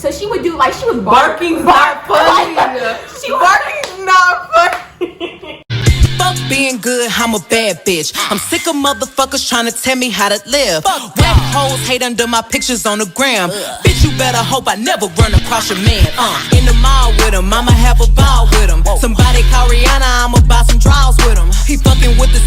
So she would do like she was barking's not funny. Barking's not funny. Fuck being good, I'm a bad bitch. I'm sick of motherfuckers trying to tell me how to live. Web hoes hate under my pictures on the gram. Bitch, you better hope I never run across your man. In the mall with him, I'ma have a ball with him. Somebody call Rihanna, I'ma buy some draws with him. He fucking with the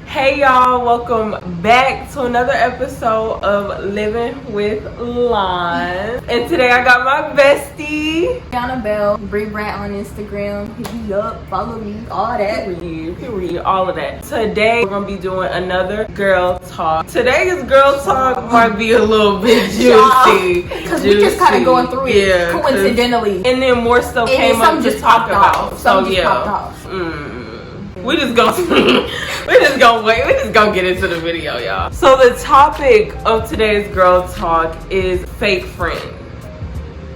Hey y'all, welcome back to another episode of Living with Lon. And today I got my bestie, BESTIE on Instagram. Hit me up, follow me, all that. Period, all of that. Today we're gonna be doing another girl talk. Today's girl talk might be a little bit juicy. Because we just kind of going through it coincidentally. And then more stuff came up to talk about. So yeah. We just gonna get into the video, y'all. So the topic of today's girl talk is fake friends.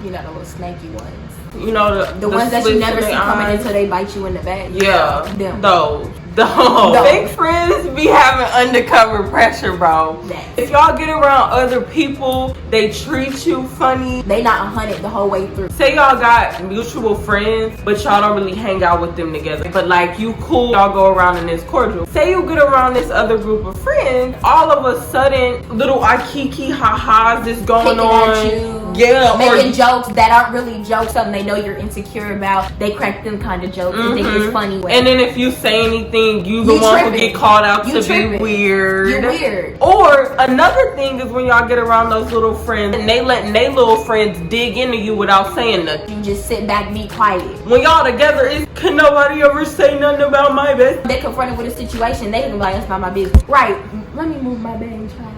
You know, the little snaky ones. You know, the ones that you never see coming until they bite you in the back. Yeah, them. Those. Fake friends be having undercover pressure, bro. If y'all get around other people, they treat you funny. They not 100 the whole way through. Say y'all got mutual friends, but y'all don't really hang out with them together. But like you cool, y'all go around and it's cordial. Say you get around this other group of friends, all of a sudden, little kiki ha-has is going on. At you. Yeah, making jokes that aren't really jokes, something they know you're insecure about. They crack them kind of jokes and think it's funny. And then if you say anything, you the one who get called out to be weird. You're weird. Or another thing is when y'all get around those little friends and they letting their little friends dig into you without saying nothing. You just sit back, be quiet. When y'all together, can nobody ever say nothing about my business? They confronted with a situation, they can be like, it's not my business. Right, let me move my bag, child.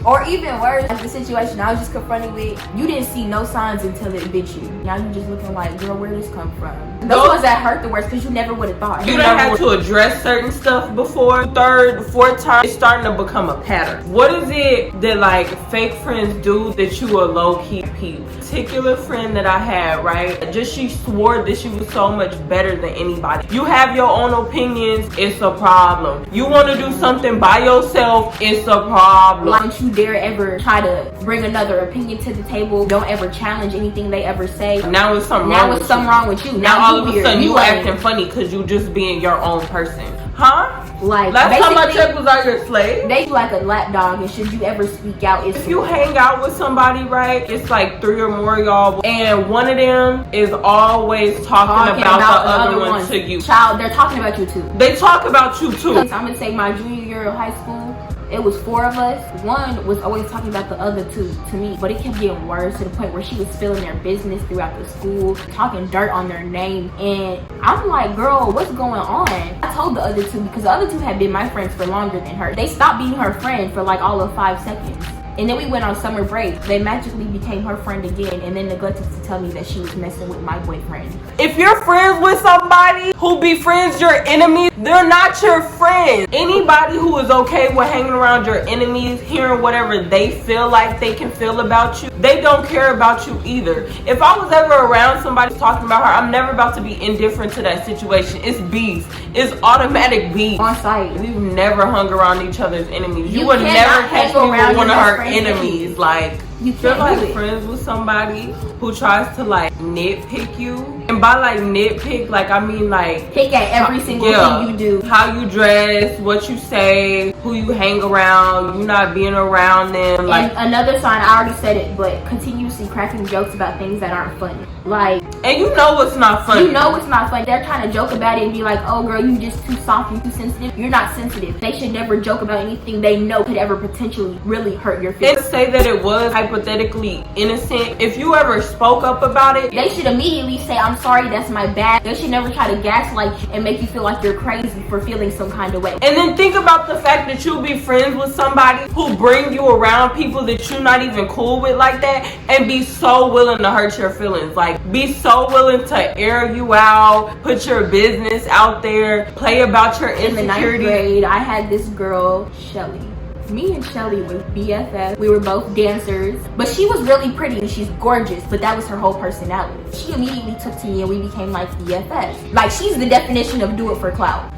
Or even worse, like the situation I was just confronted with, you didn't see no signs until it bit you. Now you just looking like, girl, where did this come from? Those ones that hurt the worst because you never would have thought. You done had to address certain stuff before. Third, fourth time, it's starting to become a pattern. What is it that like fake friends do that you are low-key peep? Particular friend that I had, right? Just she swore that she was so much better than anybody. You have your own opinions, it's a problem. You want to do something by yourself, it's a problem. Don't you dare ever try to bring another opinion to the table. Don't ever challenge anything they ever say. Now it's something wrong with you. Now all of a sudden you acting funny because you just being your own person. Huh? Like last time I checked, was I your slave? They like a lap dog, and should you ever speak out, if you hang out with somebody, right, it's like 3 or more y'all, and one of them is always talking about the other one to you. Child, they're talking about you too. They talk about you too. I'm gonna say my junior year of high school, it was 4 of us. One was always talking about the other 2 to me, but it kept getting worse to the point where she was spilling their business throughout the school, talking dirt on their name. And I'm like, girl, what's going on? I told the other 2 because the other 2 had been my friends for longer than her. They stopped being her friend for like all of 5 seconds. And then we went on summer break. They magically became her friend again and then neglected to tell me that she was messing with my boyfriend. If you're friends with somebody who befriends your enemies, they're not your friends. Anybody who is okay with hanging around your enemies, hearing whatever they feel like they can feel about you, they don't care about you either. If I was ever around somebody talking about her, I'm never about to be indifferent to that situation. It's beef. It's automatic beef. On site. We've never hung around each other's enemies. You would never catch me with one of her enemies. Like, you're like friends with somebody who tries to like nitpick you, and by like nitpick, like I mean like pick at every single thing you do, how you dress, what you say, who you hang around, you not being around them. Like, and another sign, I already said it, but continuously cracking jokes about things that aren't funny. Like, and you know it's not funny. You know it's not funny. They're trying to joke about it and be like, oh girl, you just too soft, you too sensitive. You're not sensitive. They should never joke about anything they know could ever potentially really hurt your feelings. And say that it was hypothetically innocent. If you ever spoke up about it, they should immediately say, I'm sorry, that's my bad. They should never try to gaslight and make you feel like you're crazy for feeling some kind of way. And then think about the fact that you'll be friends with somebody who bring you around people that you're not even cool with like that, and be so willing to hurt your feelings. Like, be so willing to air you out, put your business out there, play about your insecurity. In the 9th grade, I had this girl, Shelly. Me and Shelly were BFF. We were both dancers, but she was really pretty and she's gorgeous, but that was her whole personality. She immediately took to me and we became like BFFs. Like, she's the definition of do it for clout.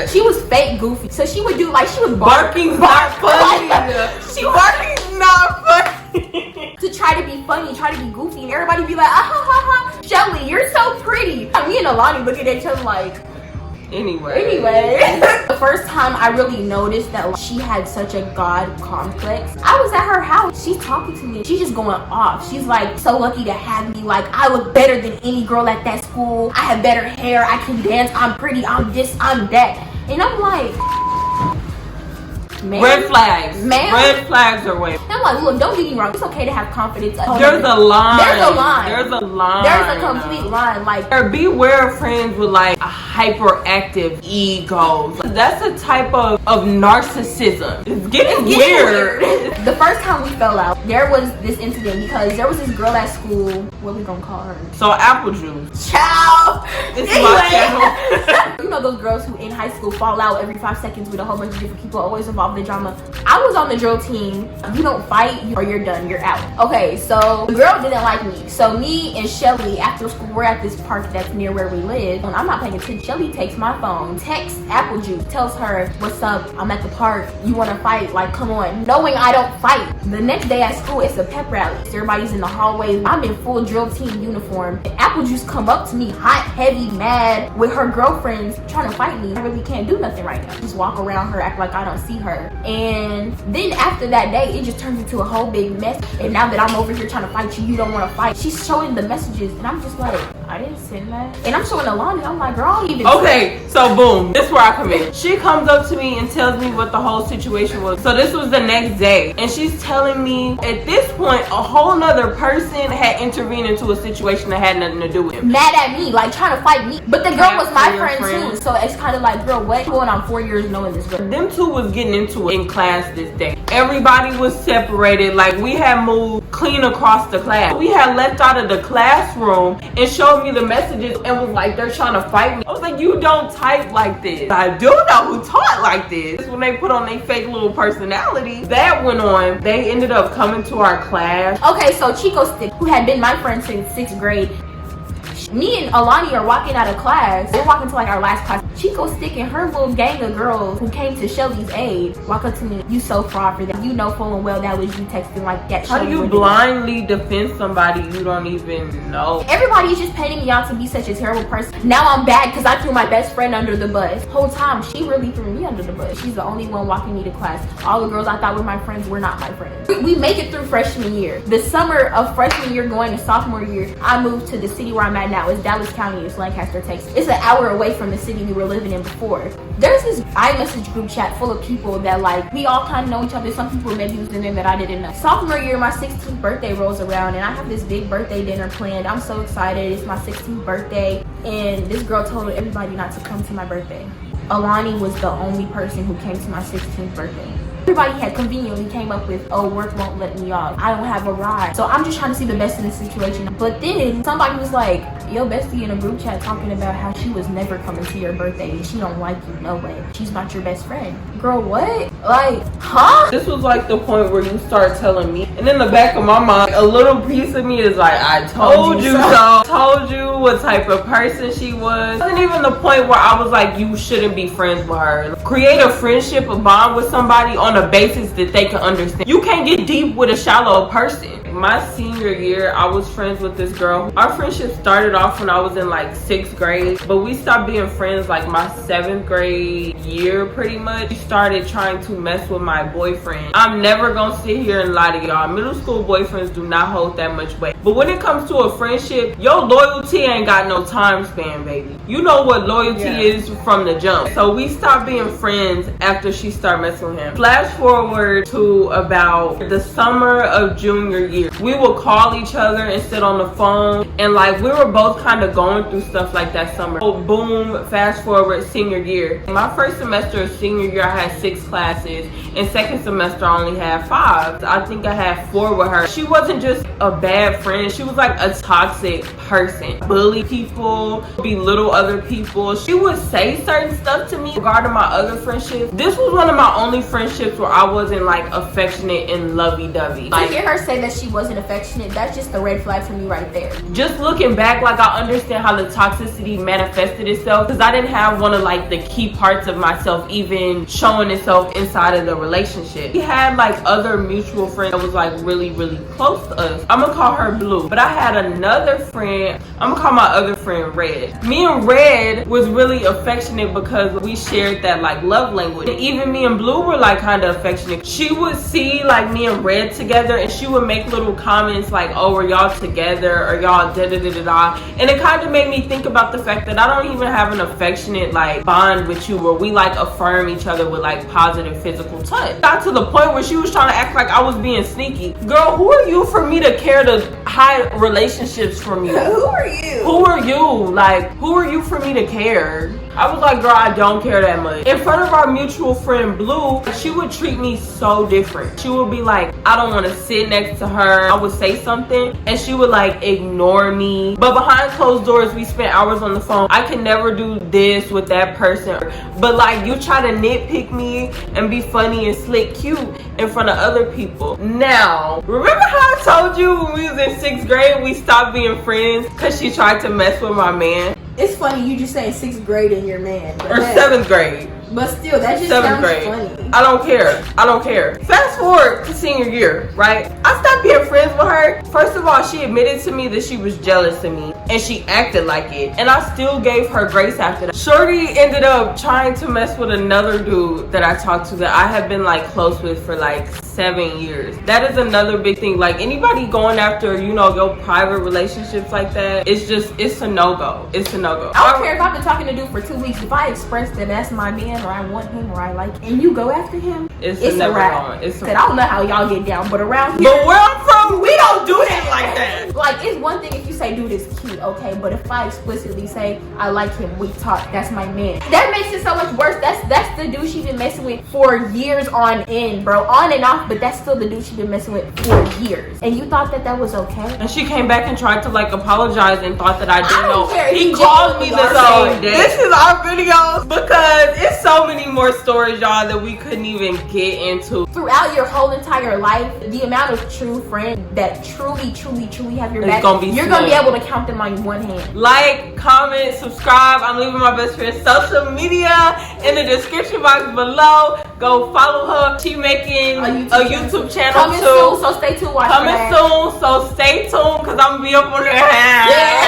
She was fake goofy, so she would do like she was barking's not funny. Barking's not funny. to try to be funny, try to be goofy, and everybody be like, ah ha ha ha, Shelly, you're so pretty. Me and Alani looking at each other like, Anyway. The first time I really noticed that like, she had such a God complex, I was at her house. She's talking to me. She's just going off. She's like, so lucky to have me. Like, I look better than any girl at that school. I have better hair. I can dance. I'm pretty. I'm this. I'm that. And I'm like, man. Red flags. Man. Red flags are way. I'm like, look, don't get me wrong. It's okay to have confidence. There's a line. There's a line. There's a line. There's a complete line. Like, beware of friends with like hyperactive egos. That's a type of narcissism. It's getting weird. The first time we fell out, there was this incident because there was this girl at school. What we gonna call her? So apple juice. Ciao. It's my channel. You know those girls who in high school fall out every 5 seconds with a whole bunch of different people, always involved in drama. I was on the drill team. You don't fight or you're done. You're out. Okay, so the girl didn't like me. So me and Shelly after school, we're at this park that's near where we live. And I'm not paying attention. Shelly takes my phone, texts Apple Juice, tells her, what's up? I'm at the park. You want to fight? Like, come on. Knowing I don't fight. The next day at school, it's a pep rally. Everybody's in the hallway. I'm in full drill team uniform. And Apple Juice come up to me, hot, heavy, mad, with her girlfriends trying to fight me. I really can't do nothing right now. Just walk around her, act like I don't see her. And then after that day, it just turns into a whole big mess. And now that I'm over here trying to fight you, you don't want to fight. She's showing the messages, and I'm just like, I didn't send that. And I'm showing Alani. I'm like, girl, I don't even. Okay, so boom, this is where I come in. She comes up to me and tells me what the whole situation was. So this was the next day, and she's telling me at this point a whole nother person had intervened into a situation that had nothing to do with him. Mad at me, like trying to fight me. But the girl was my friend too, so it's kind of like, girl, what? Going on 4 years knowing this girl. Them two was getting into it in class this day. Everybody was separated. Like, we had moved clean across the class. We had left out of the classroom and showed me the messages and was like, they're trying to fight me. I was like, you don't type like this. I do know who taught like this. When they put on their fake little personality, that went on. They ended up coming to our class. Okay, so Chico Stick, who had been my friend since 6th grade, me and Alani are walking out of class. We're walking to like our last class. Chico Stick and her little gang of girls who came to Shelly's aid walk up to me. You so fraud for that. You know full and well that was you texting like that. How do you blindly defend somebody you don't even know? Everybody's just painting me out to be such a terrible person. Now I'm bad because I threw my best friend under the bus. Whole time she really threw me under the bus. She's the only one walking me to class. All the girls I thought were my friends were not my friends. We make it through freshman year. The summer of freshman year going to sophomore year, I moved to the city where I'm at now. It's Dallas County. It's Lancaster, Texas. It's an hour away from the city we were living in before. There's this iMessage group chat full of people that like, we all kind of know each other. Some people maybe was in there that I didn't know. Sophomore year, my 16th birthday rolls around and I have this big birthday dinner planned. I'm so excited. It's my 16th birthday and this girl told everybody not to come to my birthday. Alani was the only person who came to my 16th birthday. Everybody had conveniently came up with, oh, work won't let me off. I don't have a ride. So I'm just trying to see the best in the situation. But then somebody was like, yo, bestie in a group chat talking about how she was never coming to your birthday and she don't like you, no way. She's not your best friend. Girl, what? Like, huh? This was like the point where you start telling me. And in the back of my mind, a little piece of me is like, I told you so. Told you what type of person she was. It wasn't even the point where I was like, you shouldn't be friends with her. Create a friendship, a bond with somebody on a basis that they can understand. You can't get deep with a shallow person. My senior year, I was friends with this girl. Our friendship started off when I was in like 6th grade, but we stopped being friends like my 7th grade year pretty much. She started trying to mess with my boyfriend. I'm never gonna sit here and lie to y'all. Middle school boyfriends do not hold that much weight. But when it comes to a friendship, your loyalty ain't got no time span, baby. You know what loyalty is from the jump. So we stopped being friends after she started messing with him. Flash forward to about the summer of junior year. We would call each other and sit on the phone and like we were both kind of going through stuff like that summer. So boom, fast forward senior year. My first semester of senior year I had 6 classes and second semester I only had 5. I think I had 4 with her. She wasn't just a bad friend friend. She was like a toxic person. Bully people, belittle other people. She would say certain stuff to me regarding my other friendships. This was one of my only friendships where I wasn't like affectionate and lovey-dovey. To hear her say that she wasn't affectionate, that's just a red flag for me right there. Just looking back, like I understand how the toxicity manifested itself because I didn't have one of like the key parts of myself even showing itself inside of the relationship. We had like other mutual friends that was like really close to us. I'm gonna call her Blue, but I had another friend, I'm gonna call my other friend Red. Me and Red was really affectionate because we shared that like love language. And even me and Blue were like kind of affectionate. She would see like me and Red together and she would make little comments like, oh, are y'all together, or y'all da da da da da, and it kind of made me think about the fact that I don't even have an affectionate like bond with you where we like affirm each other with like positive physical touch. Got to the point where she was trying to act like I was being sneaky. Girl, who are you for me to care to hide relationships from you? Who are you? Who are you? Like, who are you for me to care? I was like, girl, I don't care that much. In front of our mutual friend Blue, she would treat me so different. She would be like, I don't want to sit next to her. I would say something and she would like ignore me. But behind closed doors, we spent hours on the phone. I can never do this with that person. But like, you try to nitpick me and be funny and slick cute in front of other people. Now, remember how I told you when we was in 6th grade, we stopped being friends because she tried to mess with my man? It's funny you just saying 6th grade and your man. Or 7th grade. But still, that just 7th sounds grade. funny. I don't care. I don't care. Fast forward to senior year, right? I stopped being friends with her. First of all, she admitted to me that she was jealous of me and she acted like it. And I still gave her grace after that. Shorty ended up trying to mess with another dude that I talked to that I have been like close with for like 7 years. That is another big thing. Like anybody going after, you know, your private relationships like that, it's a no-go. It's a no-go. I don't care if I've been talking to dude for 2 weeks. If I express that that's my man or I want him or I like him, and you go after him, it's a wrap. I don't know how y'all get down, but around here, but where I'm from, we don't do that like that. Like, it's one thing if you say dude is cute, okay, but if I explicitly say I like him, we talk, that's my man, that makes it so much worse. That's the dude she been messing with for years on end, bro, on and off, but that's still the dude she been messing with for years. And you thought that was okay? And she came back and tried to like apologize and thought that I didn't know. He He called me the same day. This is our videos because it's so many more stories, y'all, that we couldn't even get into. Throughout your whole entire life, the amount of true friends that truly have your back, you're gonna be able to count them on one hand. Like, comment, subscribe. I'm leaving my best friend's social media in the description box below. Go follow her. She making a YouTube channel Coming too. soon, so stay tuned. Coming soon, so stay tuned because I'm gonna be up on there. Yeah.